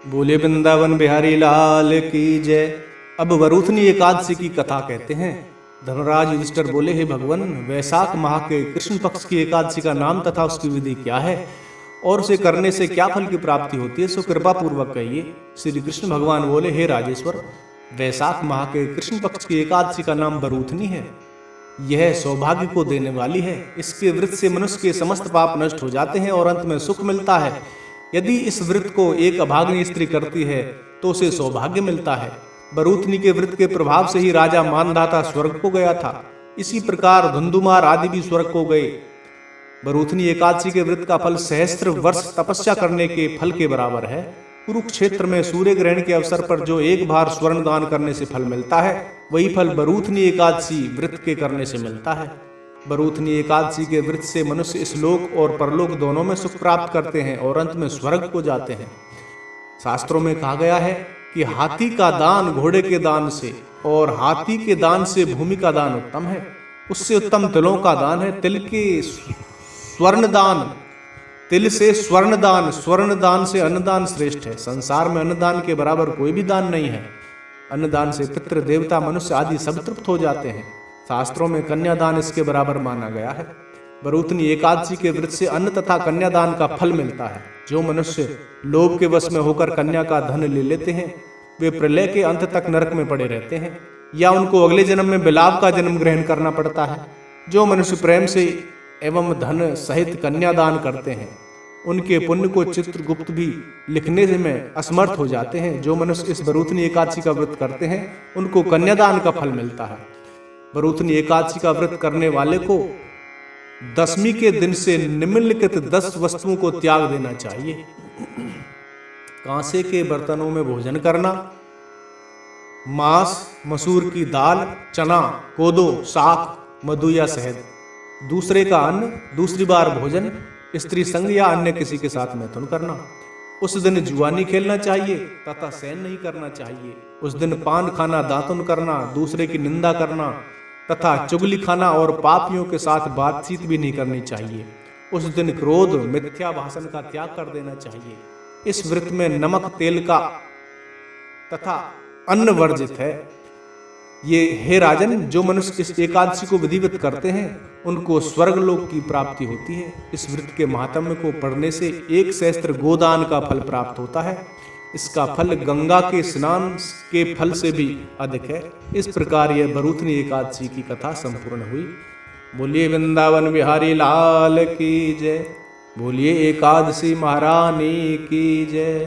बोले वृंदावन बिहारी लाल की जय। अब वरूथनी एकादशी की कथा कहते हैं। धर्मराज युधिष्ठिर बोले, हे भगवान, वैशाख माह के कृष्ण पक्ष की एकादशी का नाम तथा उसकी विधि क्या है और उसे करने से क्या फल की प्राप्ति होती है, सो कृपा पूर्वक कहिए। श्री कृष्ण भगवान बोले, हे राजेश्वर, वैशाख माह के कृष्ण पक्ष की एकादशी का नाम वरूथनी है। यह सौभाग्य को देने वाली है। इसके व्रत से मनुष्य के समस्त पाप नष्ट हो जाते हैं और अंत में सुख मिलता है। यदि इस व्रत को एक अभागिनी स्त्री करती है तो उसे सौभाग्य मिलता है। वरूथनी के व्रत के प्रभाव से ही राजा मानधाता स्वर्ग को गया था। इसी प्रकार धुंधुमार आदि भी स्वर्ग को गए। वरूथनी एकादशी के व्रत का फल सहस्त्र वर्ष तपस्या करने के फल के बराबर है। कुरुक्षेत्र में सूर्य ग्रहण के अवसर पर जो एक बार स्वर्ण दान करने से फल मिलता है, वही फल वरूथनी एकादशी व्रत के करने से मिलता है। वरूथनी एकादशी के व्रत से मनुष्य इस लोक और परलोक दोनों में सुख प्राप्त करते हैं और अंत में स्वर्ग को जाते हैं। शास्त्रों में कहा गया है कि हाथी का दान घोड़े के दान से और हाथी के दान से भूमि का दान उत्तम है। उससे उत्तम तिलों का दान है। तिल के स्वर्ण दान, तिल से स्वर्ण दान, स्वर्ण दान से अन्नदान श्रेष्ठ है। संसार में अन्नदान के बराबर कोई भी दान नहीं है। अन्नदान से पितृ देवता मनुष्य आदि सब तृप्त हो जाते हैं। शास्त्रों में कन्यादान इसके बराबर माना गया है। वरूथनी एकादशी के व्रत से अन्न तथा कन्यादान का फल मिलता है। जो मनुष्य लोभ के वश में होकर कन्या का धन ले लेते हैं, वे प्रलय के अंत तक नरक में पड़े रहते हैं या उनको अगले जन्म में बिलाव का जन्म ग्रहण करना पड़ता है। जो मनुष्य प्रेम से एवं धन सहित कन्यादान करते हैं, उनके पुण्य को चित्रगुप्त भी लिखने में असमर्थ हो जाते हैं। जो मनुष्य इस वरूथनी एकादशी का व्रत करते हैं, उनको कन्यादान का फल मिलता है। वरूथनी एकादशी का व्रत करने वाले को दशमी के दिन से निम्नलिखित 10 वस्तुओं को त्याग देना चाहिए। कांसे के बर्तनों में भोजन करना, मांस, मसूर की दाल, चना, कोदो, साग, मधु या शहद, दूसरे का अन्न, दूसरी बार भोजन, स्त्री संग या अन्य किसी के साथ मैथुन करना। उस दिन जुआनी खेलना चाहिए तथा शयन नहीं करना चाहिए। उस दिन पान खाना, दातुन करना, दूसरे की निंदा करना तथा चुगली खाना और पापियों के साथ बातचीत भी नहीं करनी चाहिए। उस दिन क्रोध, मिथ्या भाषण का त्याग कर देना चाहिए। इस व्रत में नमक, तेल का तथा अन्न वर्जित है। ये हे राजन, जो मनुष्य इस एकादशी को विधिवत करते हैं, उनको स्वर्गलोक की प्राप्ति होती है। इस व्रत के महात्म्य को पढ़ने से 1 सहस्त्र गोदान का फल प्राप्त होता है। इसका फल गंगा के स्नान के फल से भी अधिक है। इस प्रकार यह वरूथनी एकादशी की कथा संपूर्ण हुई। बोलिए वृंदावन बिहारी लाल की जय। बोलिए एकादशी महारानी की जय।